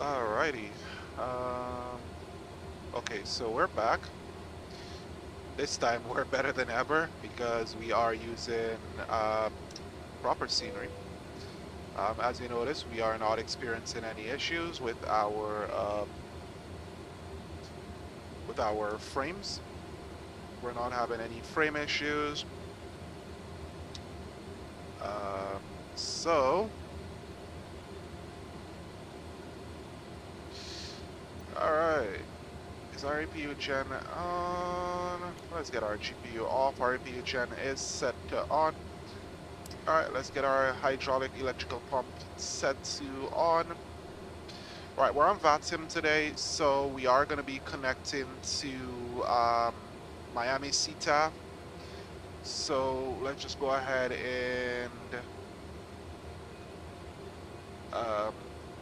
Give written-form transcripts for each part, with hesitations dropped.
Alrighty. Um, okay, so we're back. This time we're better than ever because we are using proper scenery. As you notice, we are not experiencing any issues with our frames. We're not having any frame issues. Um, so, all right. Is our APU gen on? Let's get our GPU off. Our APU gen is set to on. All right, let's get our hydraulic electrical pump set to on. All right, we're on VATSIM today, so we are going to be connecting to Miami CTAF. So let's just go ahead and um,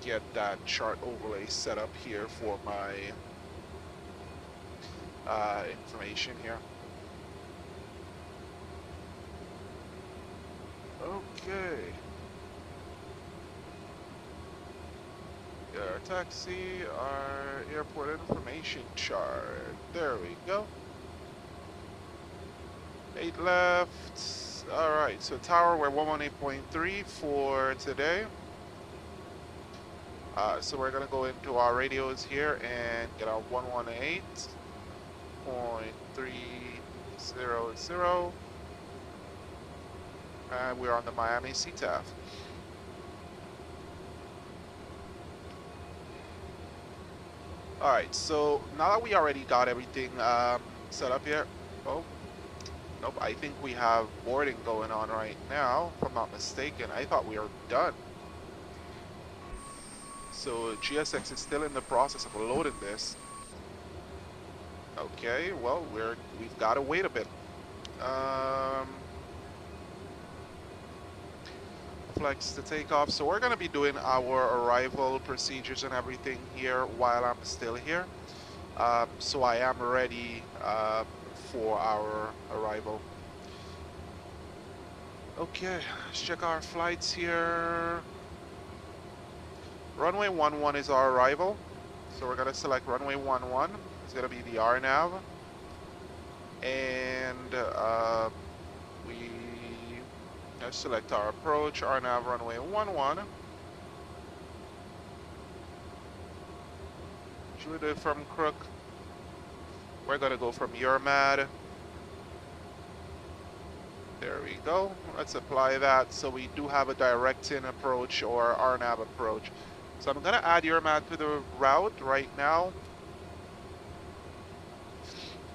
get that chart overlay set up here for my information here. Okay. Our taxi, our airport information chart. There we go. 8 left. Alright, so tower, we're 118.3 for today. So we're going to go into our radios here and get our 118.300. And we're on the Miami CTAF. Alright, so now that we already got everything set up here. Oh, nope, I think we have boarding going on right now, if I'm not mistaken. I thought we were done. So GSX is still in the process of loading this. Okay, well, we've got to wait a bit. Flex to take off. So we're going to be doing our arrival procedures and everything here while I'm still here. So I am ready for our arrival. Okay, let's check our flights here. Runway 11 is our arrival. So we're going to select runway 11. It's going to be the RNAV. And we select our approach, RNAV runway 11. Should we do it from Crook? We're going to go from Euromad. There we go. Let's apply that. So we do have a direct-in approach or RNAV approach. So I'm going to add Euromad to the route right now.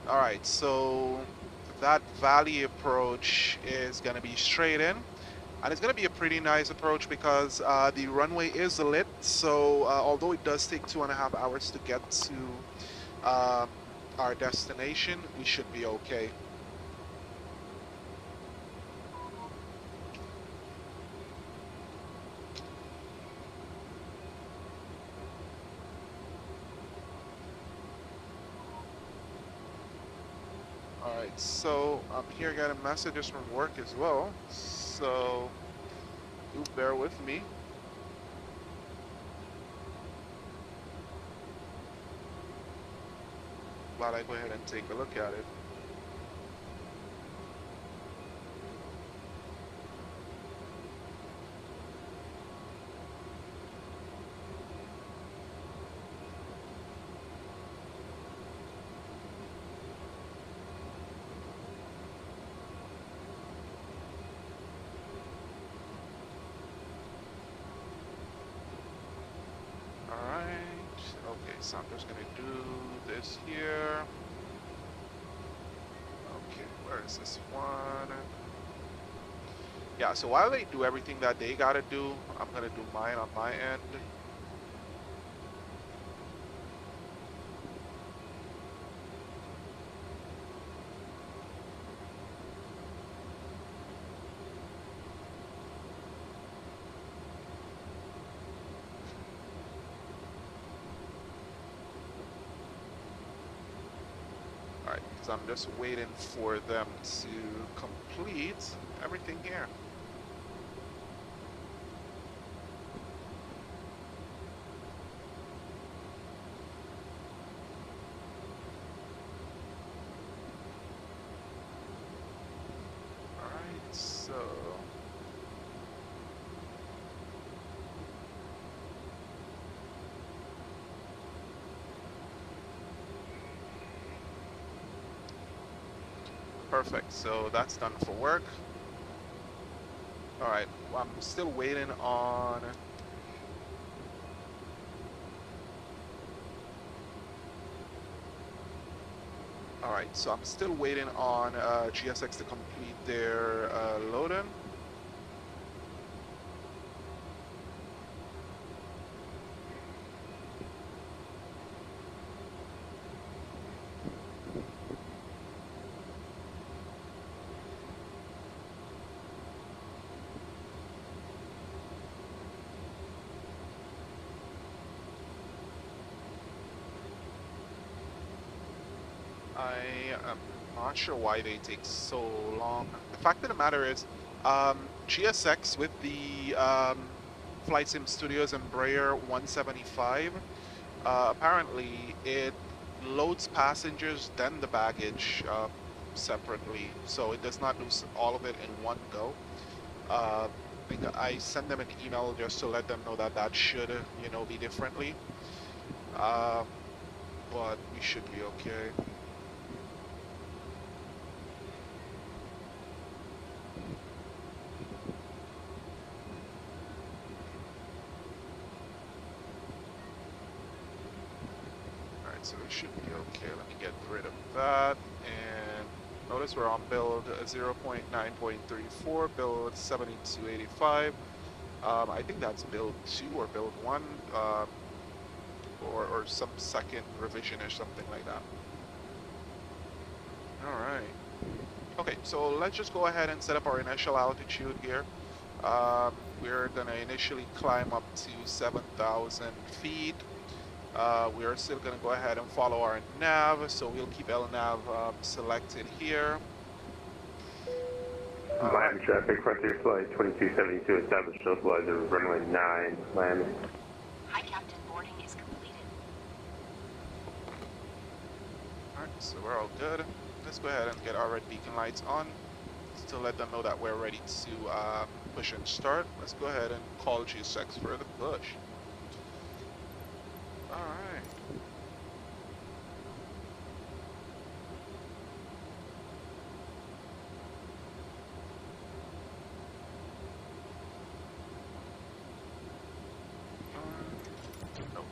All right, so that valley approach is going to be straight in. And it's going to be a pretty nice approach because the runway is lit. So although it does take 2.5 hours to get to our destination, we should be okay. Alright, so I'm here getting messages from work as well. So do bear with me. While I go ahead and take a look at it. Alright, okay, so I'm just gonna do this here. Okay, where is this one? Yeah, so while they do everything that they gotta do, I'm gonna do mine on my end. Alright, so I'm just waiting for them to complete everything here. perfect. So that's done for work. All right, I'm still waiting on. All right, so I'm still waiting on GSX to complete their loading. I am not sure why they take so long. The fact of the matter is, GSX with the Flight Sim Studios Embraer 175, apparently it loads passengers then the baggage separately, so it does not lose all of it in one go. I think I send them an email just to let them know that that should, be differently. Uh, but we should be okay. Alright, so we should be okay. Let me get rid of that. And notice we're on build 0.9.34, build 7285. I think that's build 2 or build 1, or some second revision or something like that. Alright. Okay, so let's just go ahead and set up our initial altitude here. We're going to initially climb up to 7,000 feet. We are still going to go ahead and follow our nav, so we'll keep LNAV selected here. Miami traffic, Frontier Flight 2272 established localizer runway 9, Miami. Hi, Captain. Boarding is completed. Alright, so we're all good. Let's go ahead and get our red beacon lights on to let them know that we're ready to push and start. Let's go ahead and call GSX for the push. Alright. No,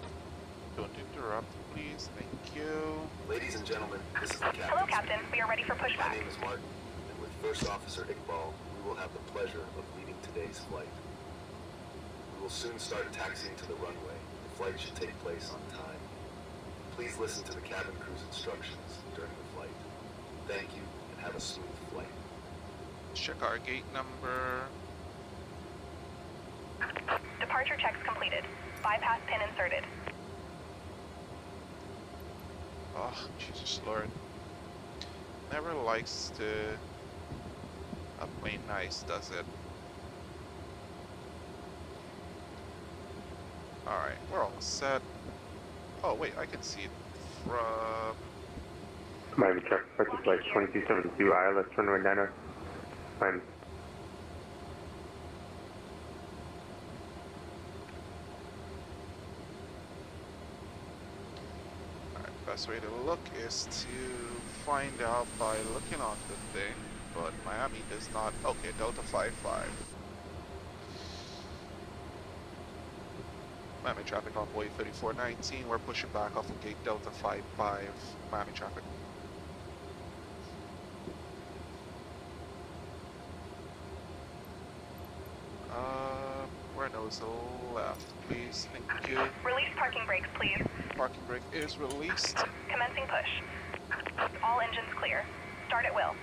don't interrupt, please. Thank you. Ladies and gentlemen, this is the captain. Hello, Captain. We are ready for My pushback. name is Martin, and with First Officer Iqbal, we will have the pleasure of leading today's flight. We will soon start taxiing to the runway. The flight should take place on time. Please listen to the cabin crew's instructions during the flight. Thank you, and have a smooth flight. Check our gate number. Departure checks completed. Bypass pin inserted. Oh, Jesus Lord. Never likes to play nice, does it? Alright, we're all set. Oh, wait, I can see it from... Miami traffic, Frontier Flight 2272 ILS runway 90, Miami. Best way to look is to find out by looking on the thing, but Miami does not. Okay, Delta 55. Miami traffic envoy 3419. We're pushing back off of gate Delta 55. Miami traffic. Where nose left, please. Thank you. Release parking brakes, please. Parking brake is released. Commencing push. All engines clear. Start at will.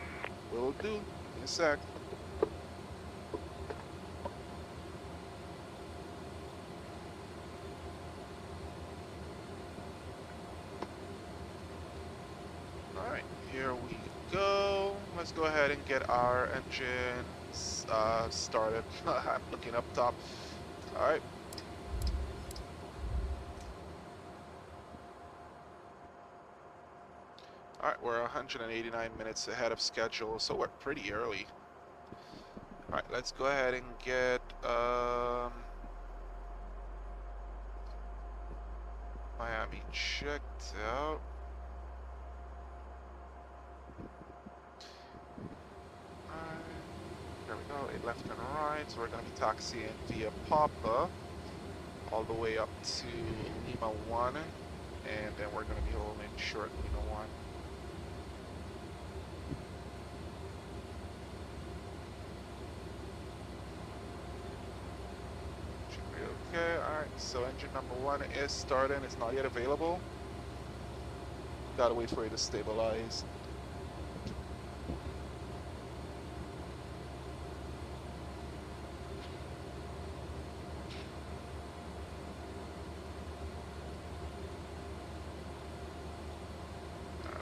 Will do. In a sec. Alright, here we go. Let's go ahead and get our engines started. I'm looking up top. Alright. Alright, we're 189 minutes ahead of schedule, so we're pretty early. Alright, let's go ahead and get Miami checked out. go, a left and right. So we're going to be taxiing via Papa all the way up to Lima 1, and then we're going to be holding short Lima 1. Should be okay. Alright, so engine number 1 is starting. It's not yet available. Gotta wait for it to stabilize.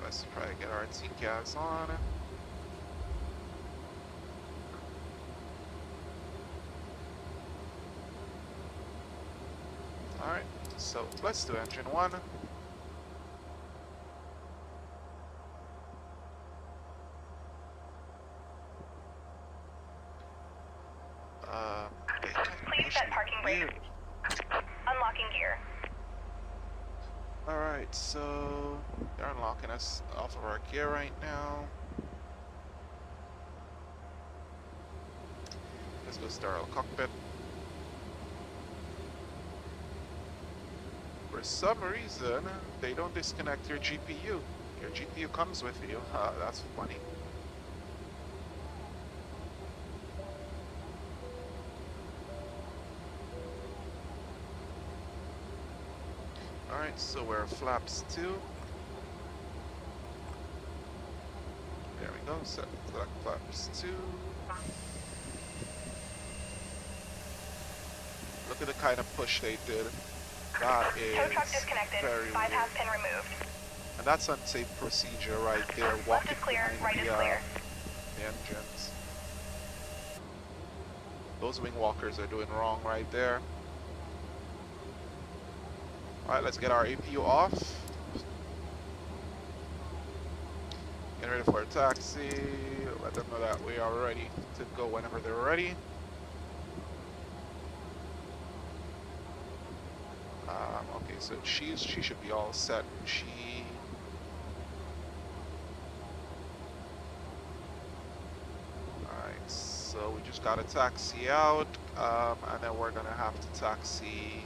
Let's try to get our TCAS on. Alright, so let's do engine 1. Please set parking brake. Unlocking gear. Alright, so they're unlocking us off of our gear right now. Let's go start our cockpit. For some reason, they don't disconnect your GPU. Your GPU comes with you. That's funny. Alright, so we're flaps 2. There we go, set flaps 2. Look at the kind of push they did. That is Tow truck disconnected. very Bypass weird. pin removed. And that's unsafe procedure right there. Left Walking is clear. behind Right is clear. the engines. Those wing walkers are doing wrong right there. Alright, let's get our APU off. Get ready for a taxi. Let them know that we are ready to go whenever they're ready. Okay, so she should be all set. Alright, so we just got to taxi out, and then we're gonna have to taxi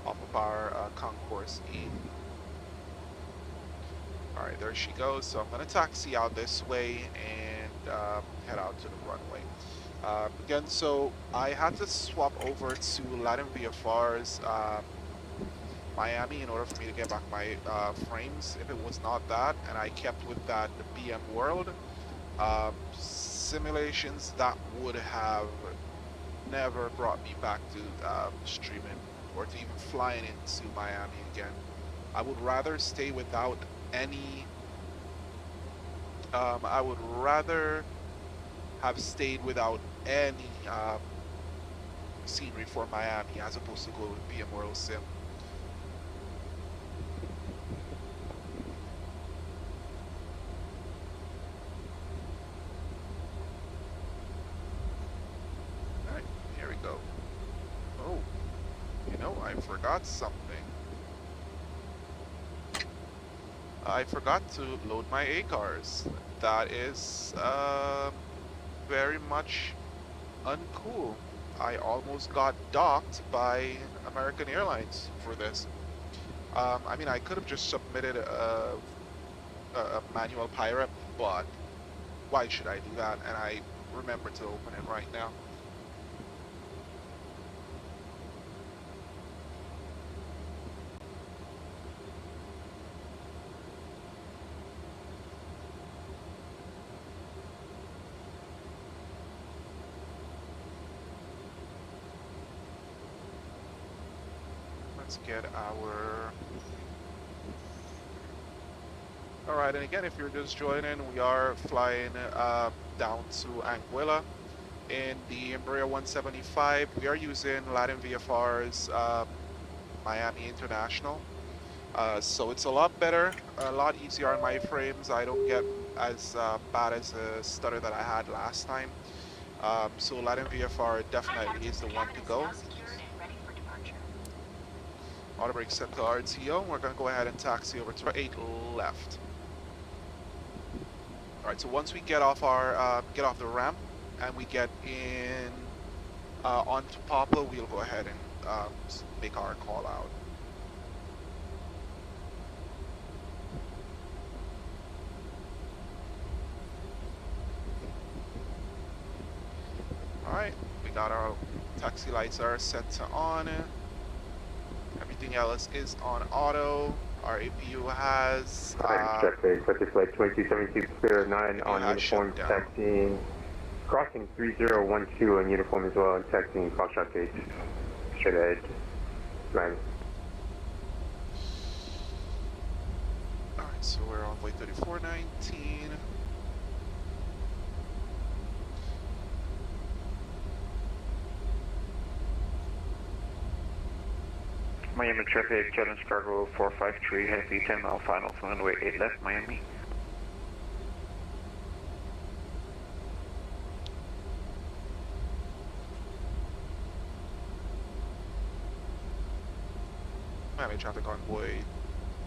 off of our concourse E. Alright, there she goes. So I'm gonna taxi out this way and head out to the runway. Again, so I had to swap over to Latin VFR's Miami in order for me to get back my frames. If it was not that, and I kept with that the BM World simulations, that would have never brought me back to streaming or to even flying into Miami again. I would rather stay without any. I would rather have stayed without any scenery for Miami as opposed to go with BM World Sim. Alright, here we go. Oh, you know, I forgot something. I forgot to load my A-cars. That is very much uncool. I almost got docked by American Airlines for this. I mean, I could have just submitted a manual pirate, but why should I do that? And I remember to open it right now. Let's get our... Alright, and again, if you're just joining, we are flying down to Anguilla in the Embraer 175. We are using Latin VFR's Miami International. So it's a lot better, a lot easier on my frames. I don't get as bad as the stutter that I had last time. So Latin VFR definitely is the one to go. Auto brake set to RTO. We're going to go ahead and taxi over to 8 left. All right, so once we get off our get off the ramp and we get in onto Papa, we'll go ahead and make our call out. All right, we got our taxi lights are set to on. Everything else is on auto. Our APU has Traffic, British Flight 2072 clear 9 on has shut uniform, down. taxiing, crossing 3012 on uniform as well, and taxiing Foxtrot Gate, straight ahead, Miami. All right, so we're on way 3419. Miami traffic, challenge cargo 453, heavy 10 mile final, runway 8 left, Miami. Miami traffic convoy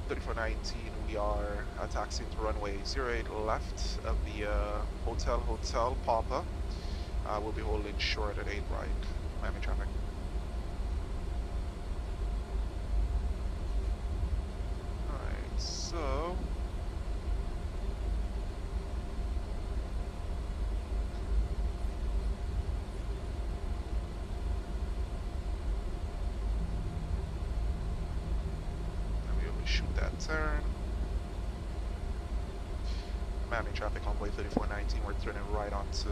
3419, we are taxiing to runway 08 left of the Hotel Papa. We'll be holding short at 8 right. Miami traffic. Alright, so shoot that turn. Miami traffic convoy 3419, we're turning right onto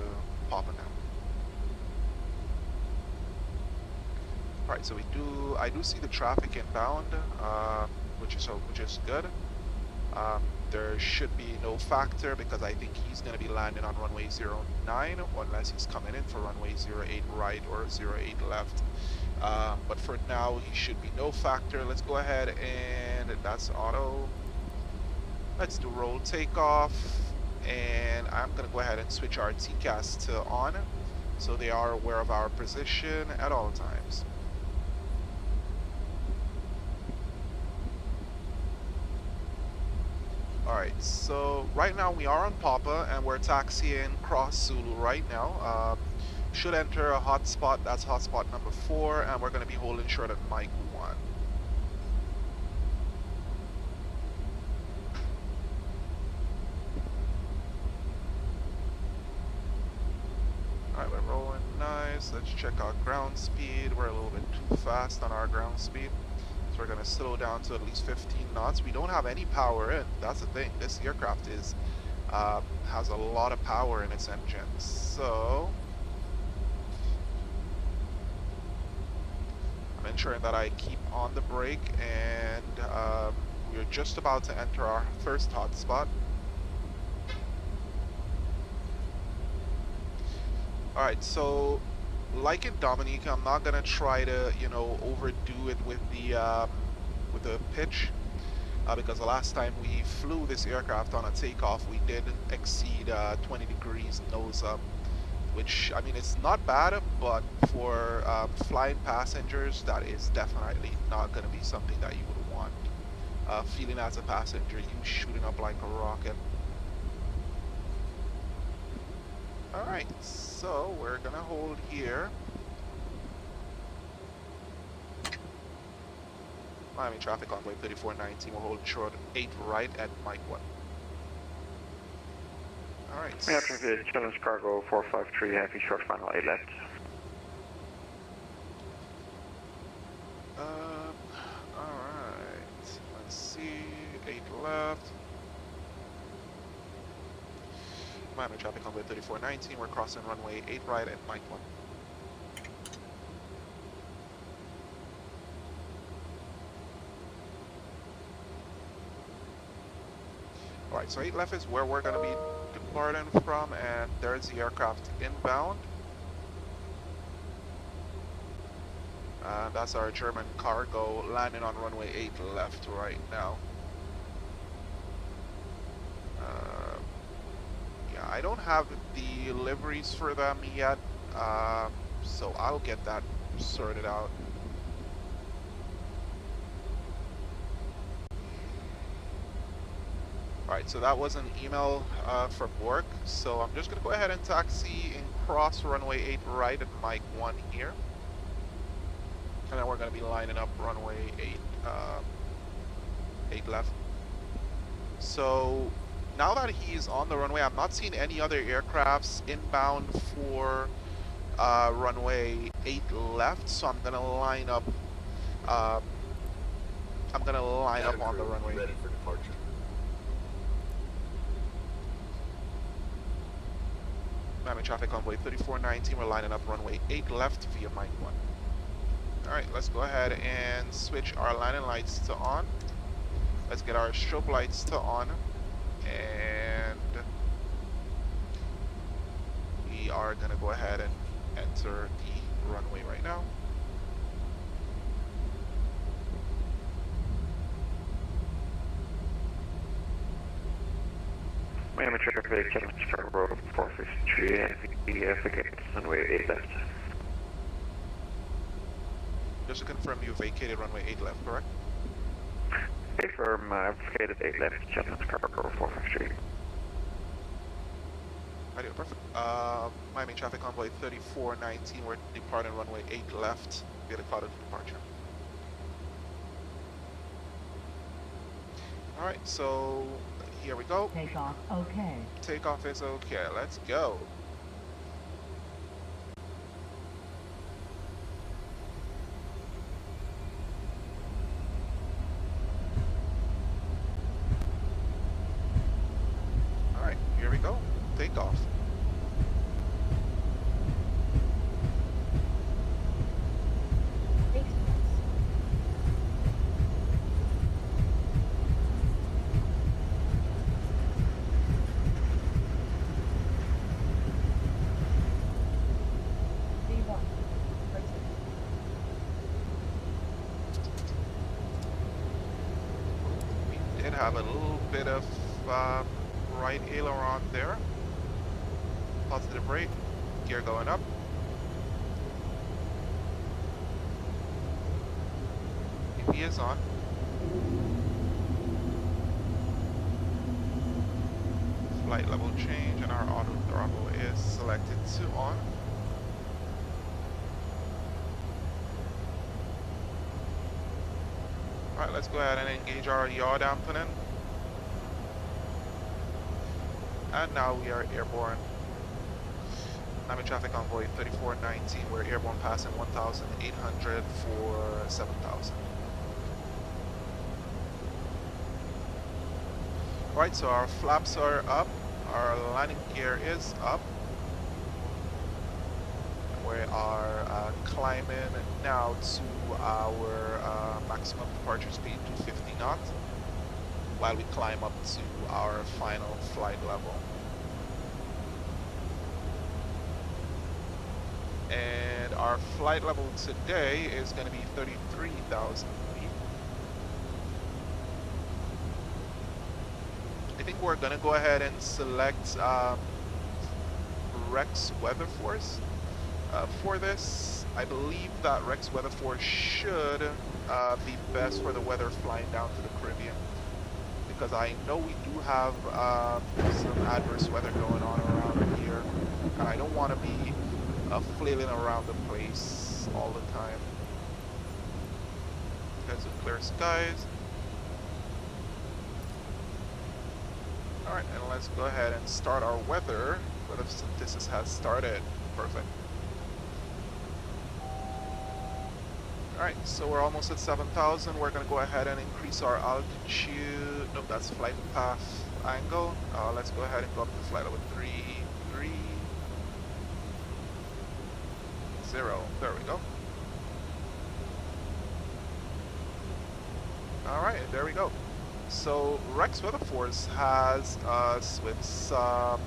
Papa now. Alright, so I do see the traffic inbound, which is good. There should be no factor because I think he's going to be landing on runway 09 unless he's coming in for runway 08 right or 08 left. But for now, he should be no factor. Let's go ahead and that's auto. Let's do roll takeoff. And I'm going to go ahead and switch our TCAS to on so they are aware of our position at all times. Alright, so right now we are on Papa and we're taxiing cross Zulu right now. Should enter a hotspot, that's hotspot number 4, and we're going to be holding short at Mike 1. Alright, we're rolling nice. Let's check our ground speed. We're a little bit too fast on our ground speed. So we're going to slow down to at least 15 knots. We don't have any power in. That's the thing. This aircraft is has a lot of power in its engine. So I'm ensuring that I keep on the brake, and we're just about to enter our first hotspot. Alright, so like in Dominica, I'm not gonna try to, you know, overdo it with the pitch, because the last time we flew this aircraft on a takeoff, we did exceed 20 degrees nose up, which, I mean, it's not bad, but for flying passengers, that is definitely not gonna be something that you would want. Feeling as a passenger, you shooting up like a rocket. Alright, so we're gonna hold here. Miami traffic convoy 3419, we'll hold short 8 right at Mike 1. Alright. Miami traffic, challenge cargo 453, heavy short final 8 left. Alright, let's see, 8 left. Miami traffic convoy 3419, we're crossing runway 8 right at Mike 1. Alright, so 8 left is where we're going to be departing from, and there's the aircraft inbound. That's our German cargo landing on runway 8 left right now. Yeah, I don't have the liveries for them yet, so I'll get that sorted out. Alright, so that was an email from work. So I'm just going to go ahead and taxi and cross runway 8 right at Mike 1 here. And then we're going to be lining up runway 8 left. So now that he's on the runway, I'm not seeing any other aircrafts inbound for runway 8 left. So I'm going to line up. I'm going to line up on the runway. Ready for departure. Miami traffic convoy 3419. We're lining up runway 8 left via Mike 1. Alright, let's go ahead and switch our landing lights to on. Let's get our strobe lights to on. And we are going to go ahead and enter the runway right now. Miami traffic, Challenge Chicago 453, vacate runway 8 left. Just to confirm, you vacated runway 8 left, correct? Confirm, vacated 8 left, Challenge Chicago 453. Right, perfect. Miami traffic convoy 3419, we're departing runway 8 left via the clouded departure. Alright, so here we go. Takeoff, okay. Takeoff is okay. Let's go. Alright, here we go. Takeoff. We did have a little bit of right aileron there. Positive brake. Gear going up. EP is on. Flight level change and our auto throttle is selected to on. Alright, let's go ahead and engage our yaw dampening. And now we are airborne. Miami traffic convoy 3419, we're airborne passing 1,800 for 7,000. Alright, so our flaps are up, our landing gear is up. We are climbing now to our maximum departure speed, 250 knots, while we climb up to our final flight level. And our flight level today is going to be 33,000 feet. I think we're going to go ahead and select Rex Weather Force for this. I believe that Rex Weather Force should be best for the weather flying down to the Caribbean, because I know we do have some adverse weather going on around here, and I don't want to be flailing around the place all the time. Guys with clear skies. Alright, and let's go ahead and start our weather. Weather synthesis has started. Perfect. Alright, so we're almost at 7,000. We're going to go ahead and increase our altitude. Nope, that's flight path angle. Let's go ahead and go up to flight level 330. There we go. Alright, there we go. So Rex Weather Force has us with a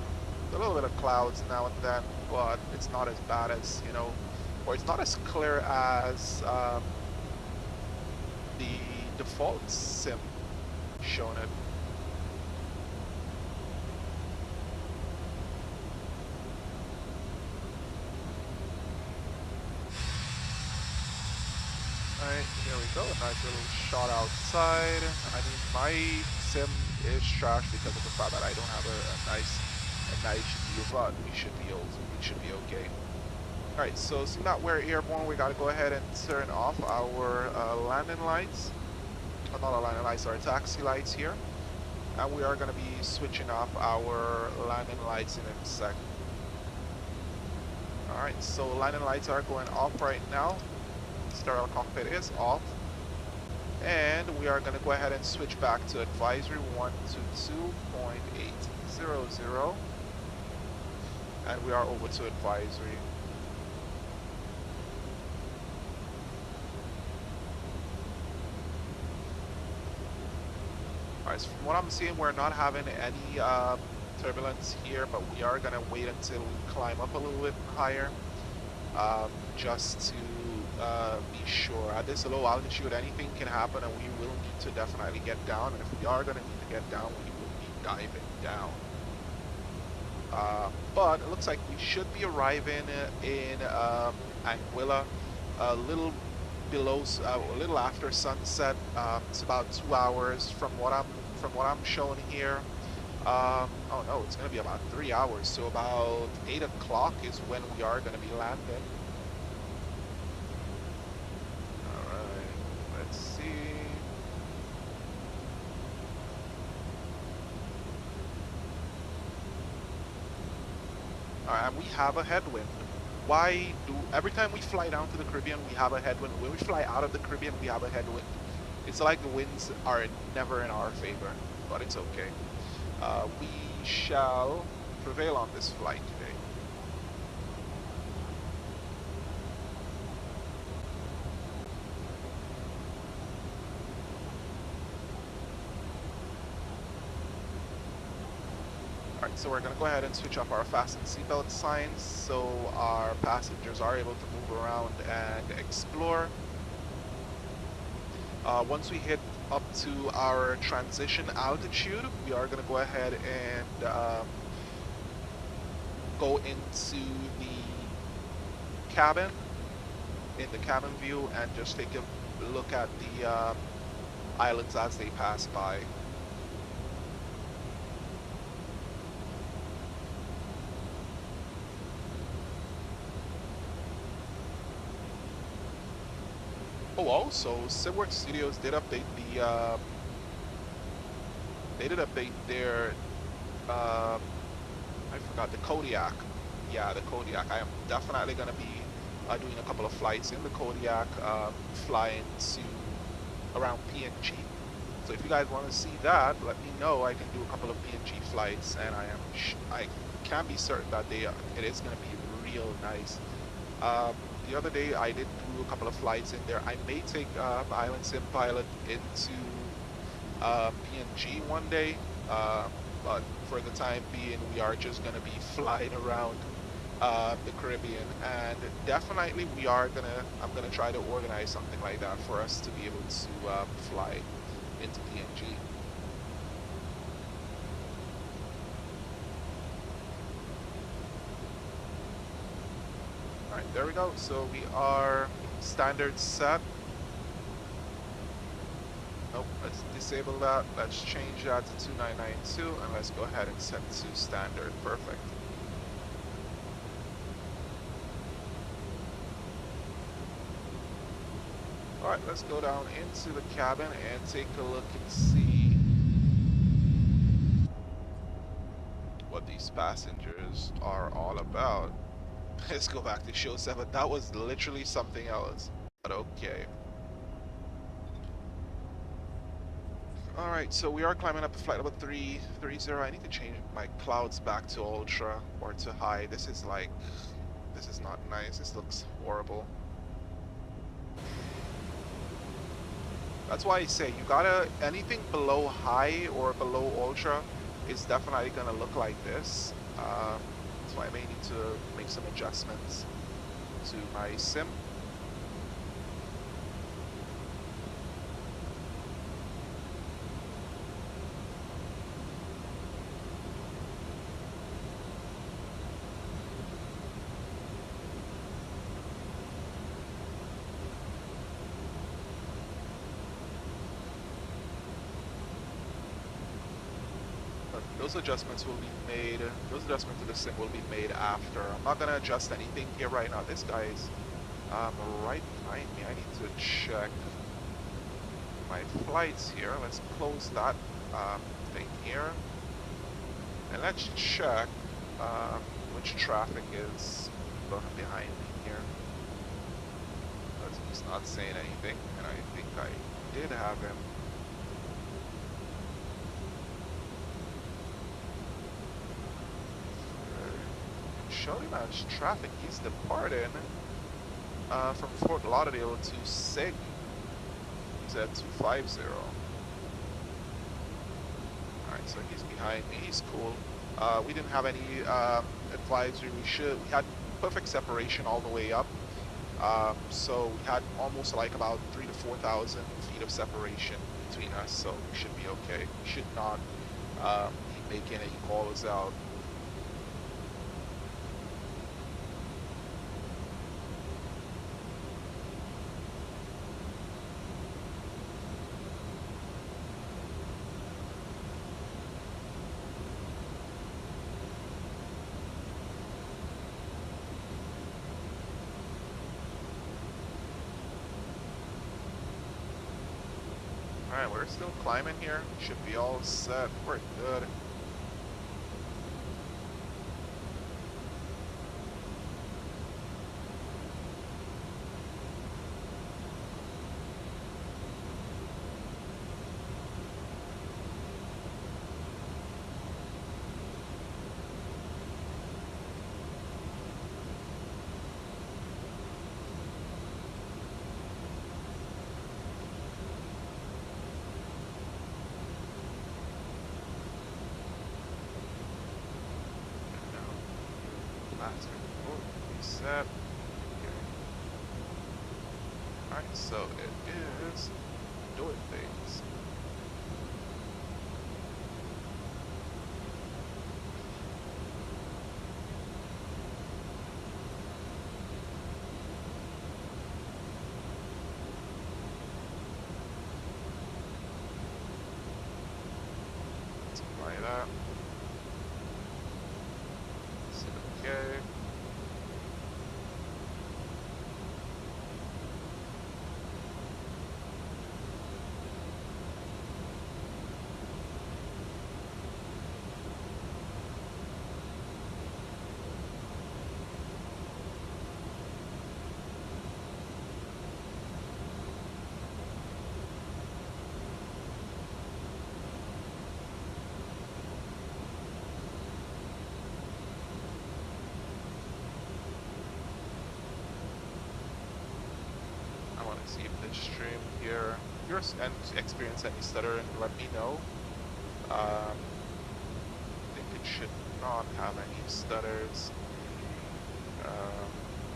little bit of clouds now and then, but it's not as bad as, you know, or it's not as clear as the default sim showing it. Alright, here we go, a nice little shot outside. I mean, my sim is trash because of the fact that I don't have a nice GPU, but we should be okay. All right, so seeing that we're airborne, we got to go ahead and turn off our landing lights. Not our landing lights, our taxi lights here. And we are going to be switching off our landing lights in a second. All right, so landing lights are going off right now. Sterile cockpit is off. And we are going to go ahead and switch back to advisory 122.800. And we are over to advisory. Alright, so from what I'm seeing, we're not having any turbulence here, but we are going to wait until we climb up a little bit higher, just to be sure. At this low altitude, anything can happen, and we will need to definitely get down. And if we are going to need to get down, we will be diving down. But it looks like we should be arriving in Anguilla a little below, a little after sunset. It's about 2 hours from what I'm showing here. Oh no, it's going to be about 3 hours. So about 8 o'clock is when we are going to be landing. All right, let's see. All right, and we have a headwind. Why do every time we fly down to the Caribbean we have a headwind? When we fly out of the Caribbean we have a headwind. It's like the winds are never in our favor, but it's okay. We shall prevail on this flight today. Alright, so we're going to go ahead and switch off our fasten seatbelt signs so our passengers are able to move around and explore. Once we hit up to our transition altitude, we are going to go ahead and go into the cabin, in the cabin view, and just take a look at the islands as they pass by. Oh, also, SimWorks Studios did update their, I forgot, the Kodiak. Yeah, the Kodiak. I am definitely going to be doing a couple of flights in the Kodiak, flying to around PNG. So if you guys want to see that, let me know. I can do a couple of PNG flights, and I can be certain that it is going to be real nice. The other day I did do a couple of flights in there. I may take Island Sim Pilot into PNG one day, but for the time being we are just going to be flying around the Caribbean, and definitely I'm going to try to organize something like that for us to be able to fly into PNG. Alright, there we go. So we are standard set. Nope, let's disable that. Let's change that to 2992 and let's go ahead and set to standard. Perfect. Alright, let's go down into the cabin and take a look and see what these passengers are all about. Let's go back to show 7. That was literally something else, but okay. Alright, so we are climbing up to flight number 330. I need to change my clouds back to ultra or to high. This is not nice. This looks horrible. That's why I say you gotta, anything below high or below ultra is definitely gonna look like this. So I may need to make some adjustments to my sim. those adjustments will be made. Those adjustments to the sim will be made after. I'm not gonna adjust anything here right now. This guy's right behind me. I need to check my flights here. Let's close that thing here, and let's check which traffic is behind me here. Because he's not saying anything, and I think I did have him. Showing us traffic. He's departing from Fort Lauderdale to SIG. He's at 250. Alright, so he's behind me. He's cool. We didn't have any advisory. We had perfect separation all the way up. So we had almost like about 3,000 to 4,000 feet of separation between us. So we should be okay. We should not be making any calls out. Alright, we're still climbing here. Should be all set. We're good. Reset. Okay. Alright, so it is doing things. Let's apply that. Okay. See if this stream here, if you're experience any stutter, and let me know. I think it should not have any stutters.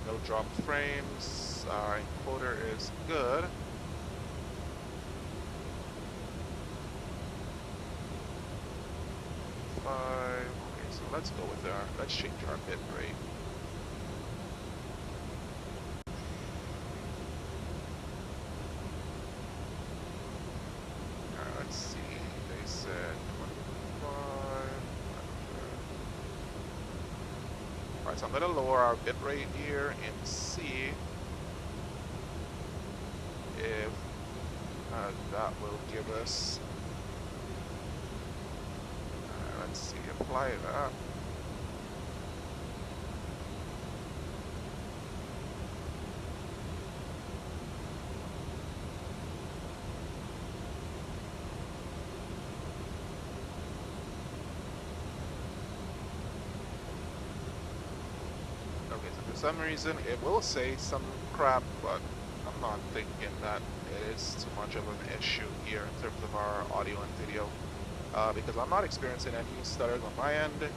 No drop frames. Our encoder is good. Okay, so let's go with let's change our bit rate. Let's see, they said 25. Alright, so I'm going to lower our bit rate here and see if that will give us, let's see, apply that. For some reason it will say some crap, but I'm not thinking that it is too much of an issue here in terms of our audio and video, because I'm not experiencing any stutters on my end, and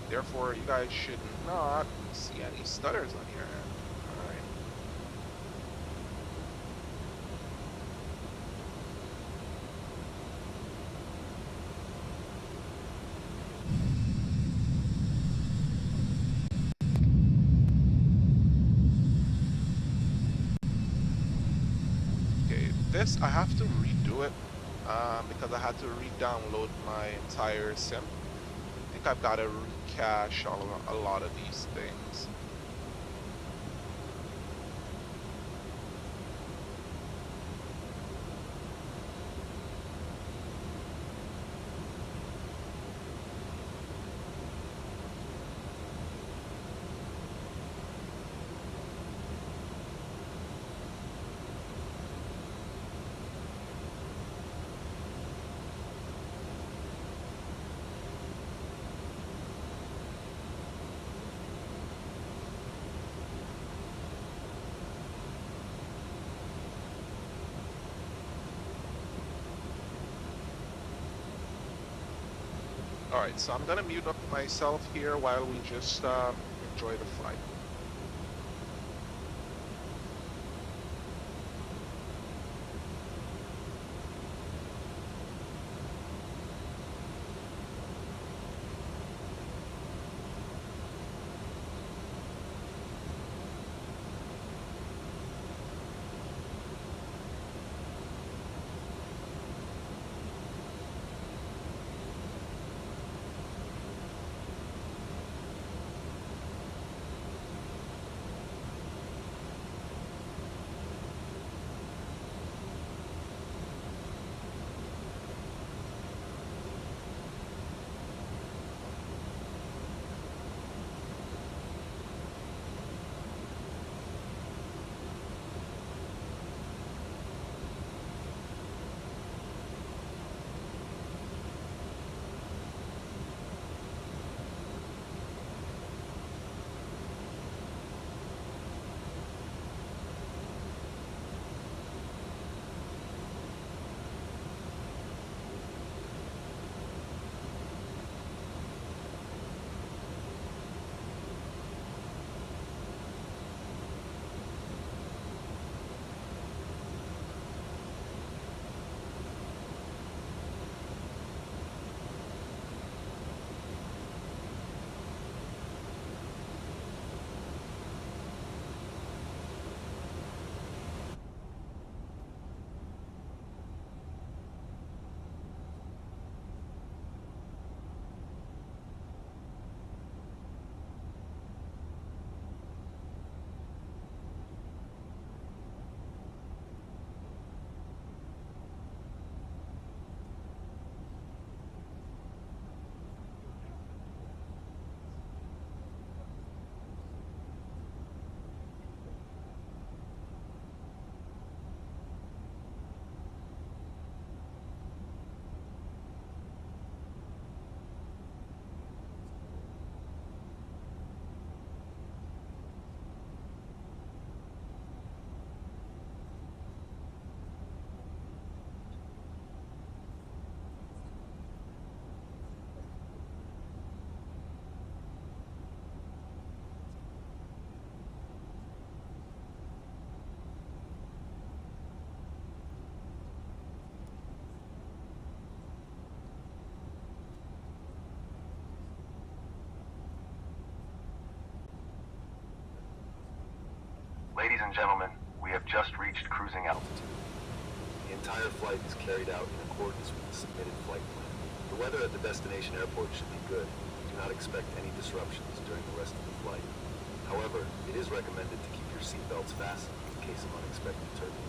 therefore you guys should not see any stutters on your end. Alright. This, I have to redo it because I had to re-download my entire sim. I think I've got to recache a lot of these things. Alright, so I'm gonna mute up myself here while we just enjoy the flight. Ladies and gentlemen, we have just reached cruising altitude. The entire flight is carried out in accordance with the submitted flight plan. The weather at the destination airport should be good. Do not expect any disruptions during the rest of the flight. However, it is recommended to keep your seatbelts fastened in case of unexpected turbulence.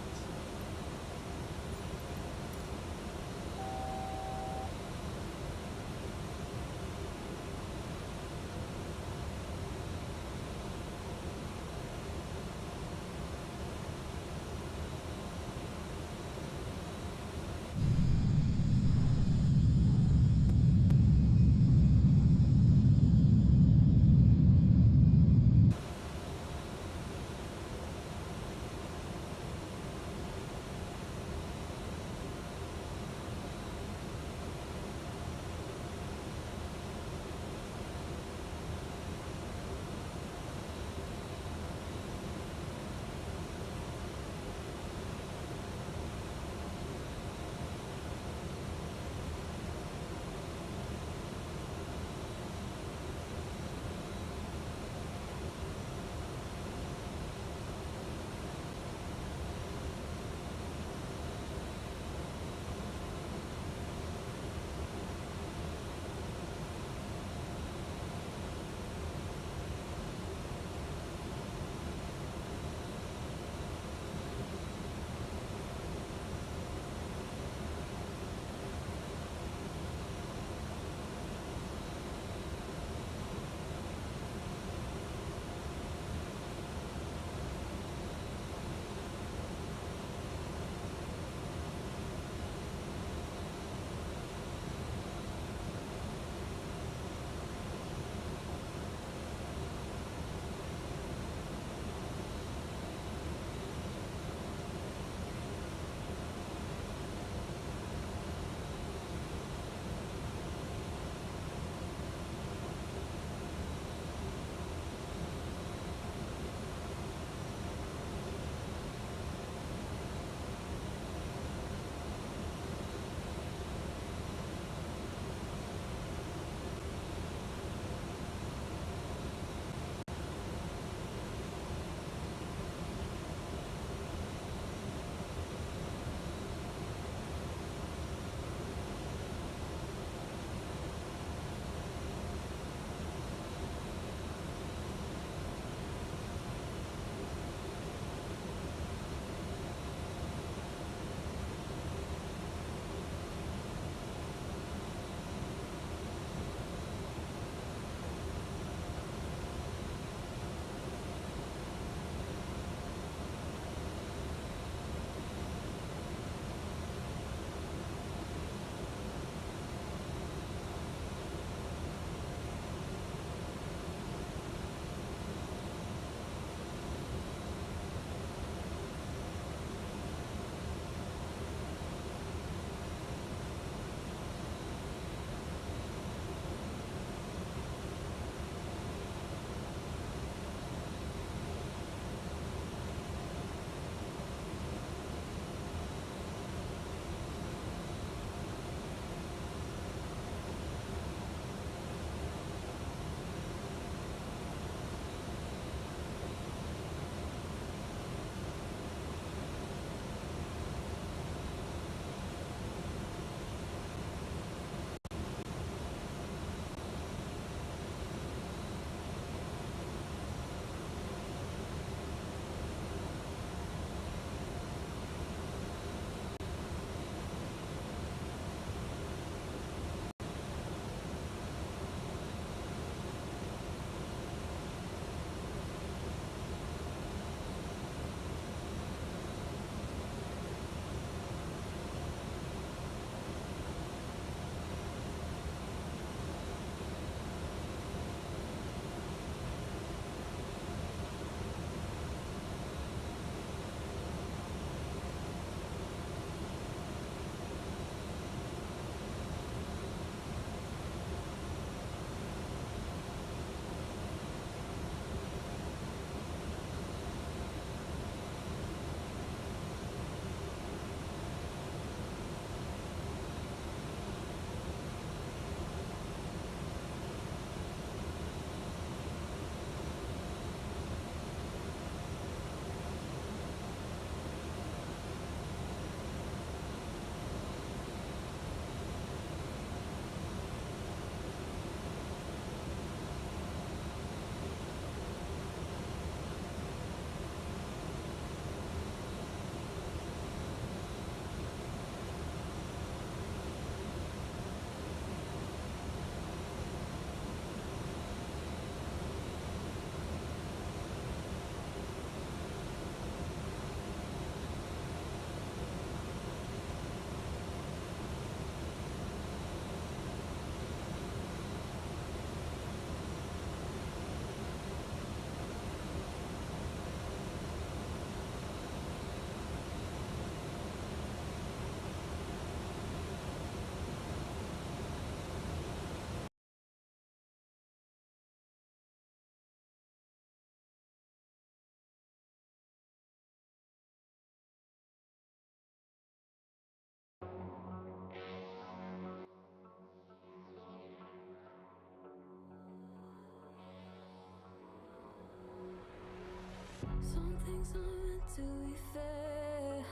things aren't meant to be fair.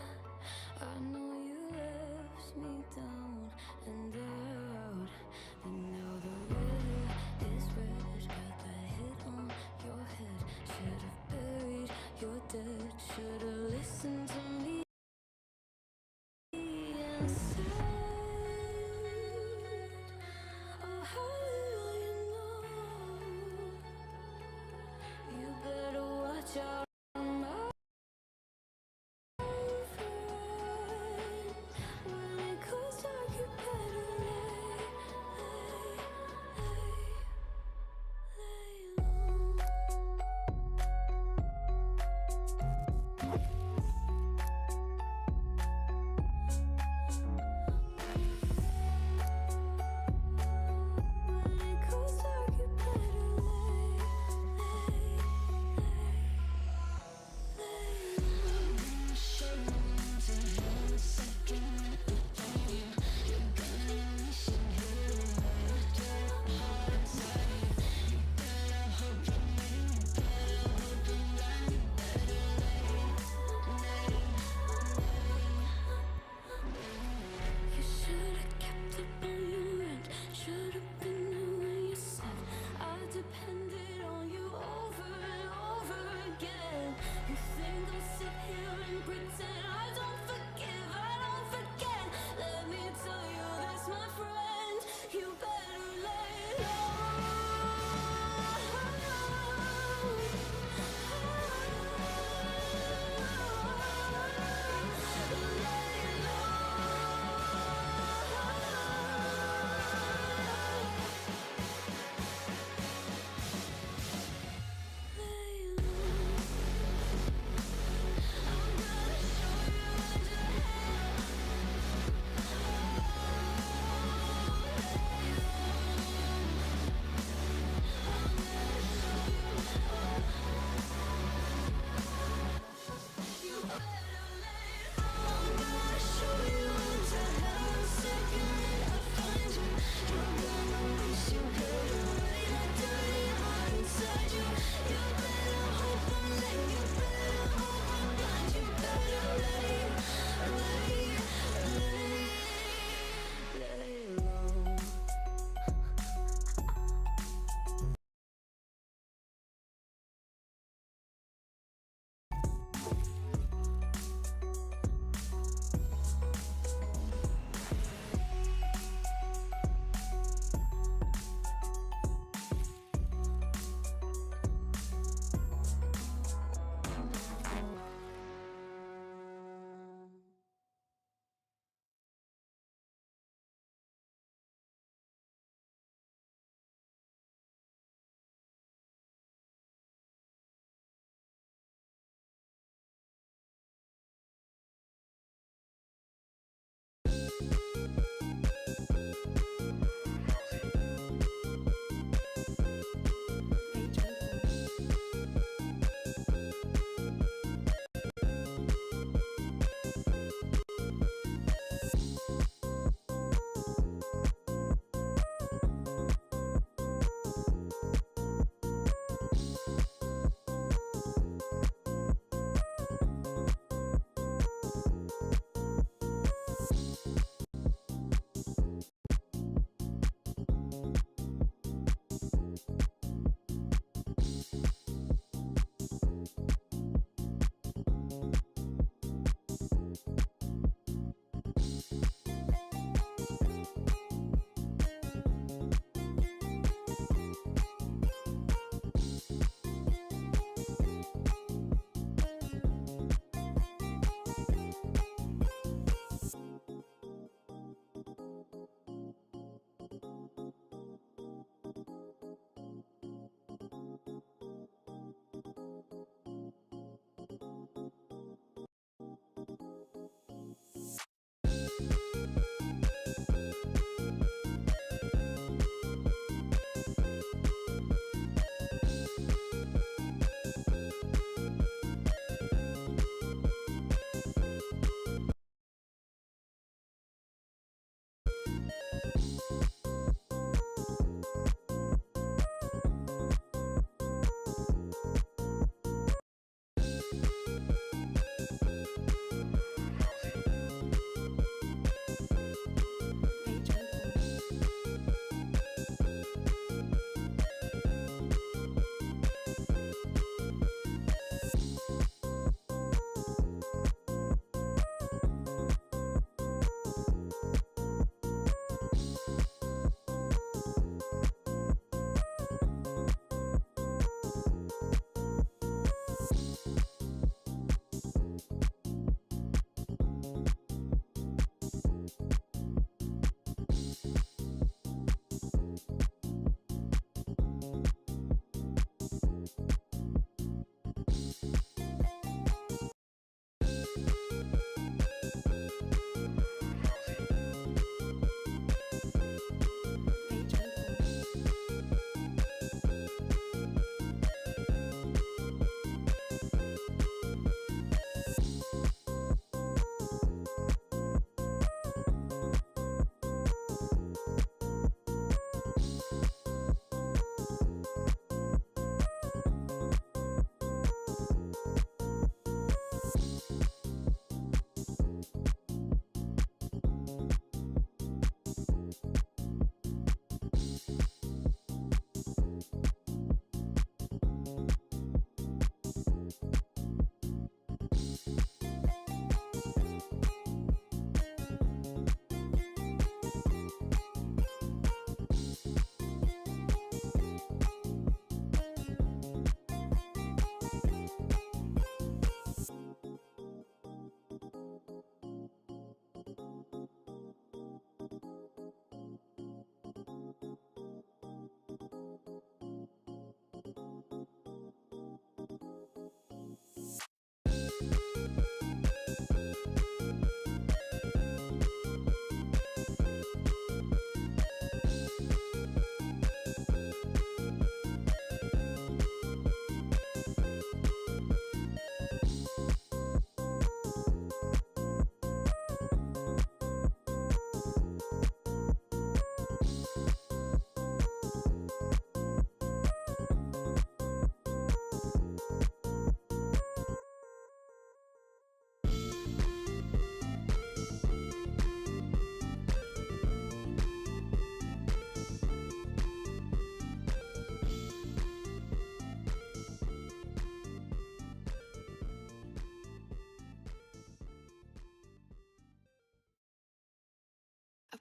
I know you left me down and out, and now the river is red. Got that hit on your head. Should've buried your dead. Should've listened to me and said, oh, how little you know. You better watch out, my friend. When it goes dark, you better let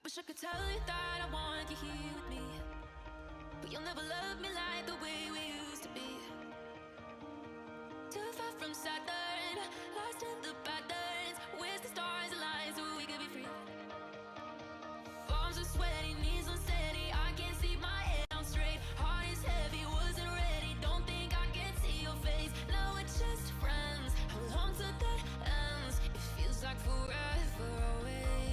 Wish I could tell you that I want you here with me, but you'll never love me like the way we used to be. Too far from Saturn, lost in the patterns. Where's the stars align so we could be free? Palms are sweaty, knees unsteady. I can't see my head on straight. Heart is heavy, wasn't ready. Don't think I can see your face. Now we're just friends. How long till that ends? It feels like forever away.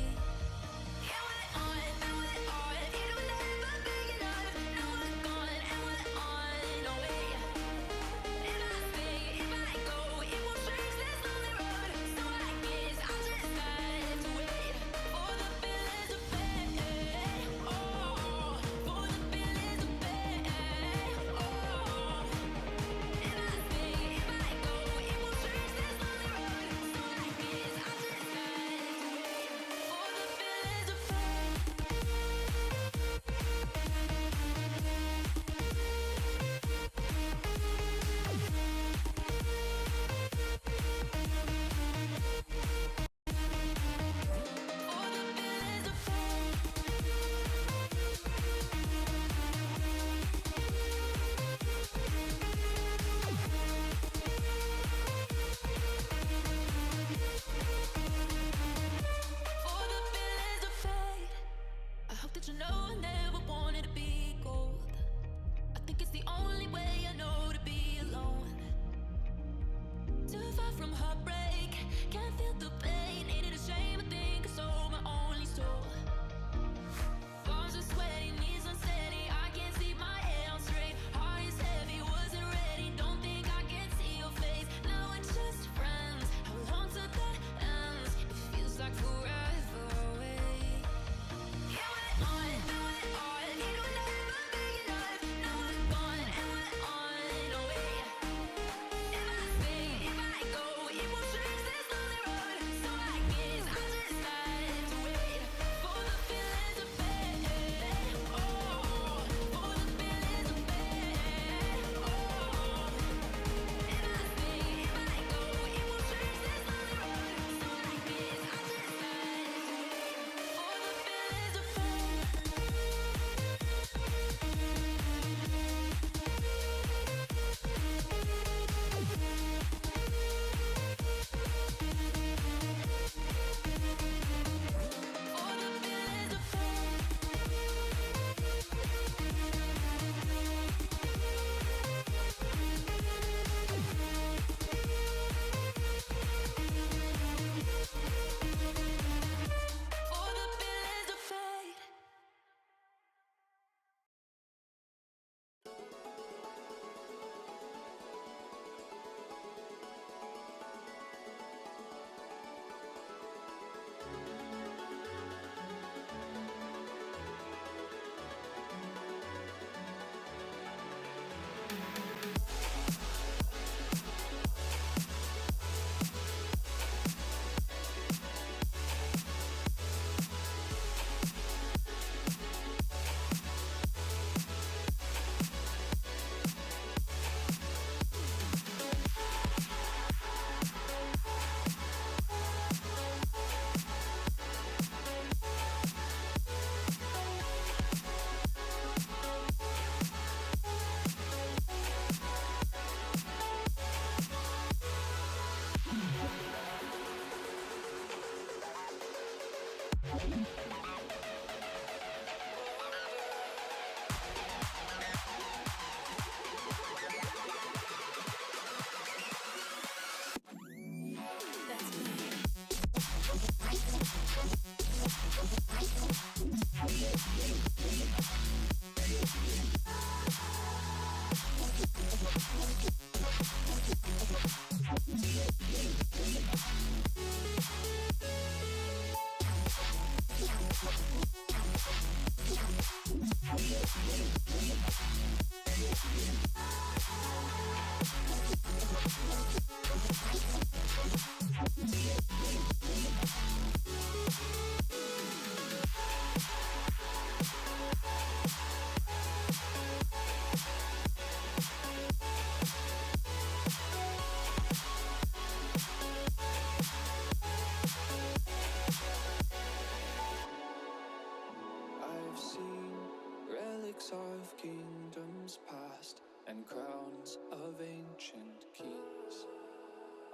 ancient keys.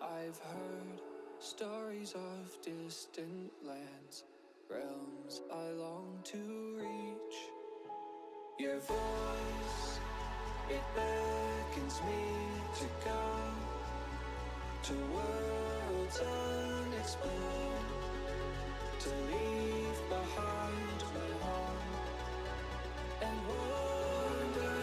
I've heard stories of distant lands, realms I long to reach. Your voice, it beckons me to go to worlds unexplored, to leave behind my home and wander.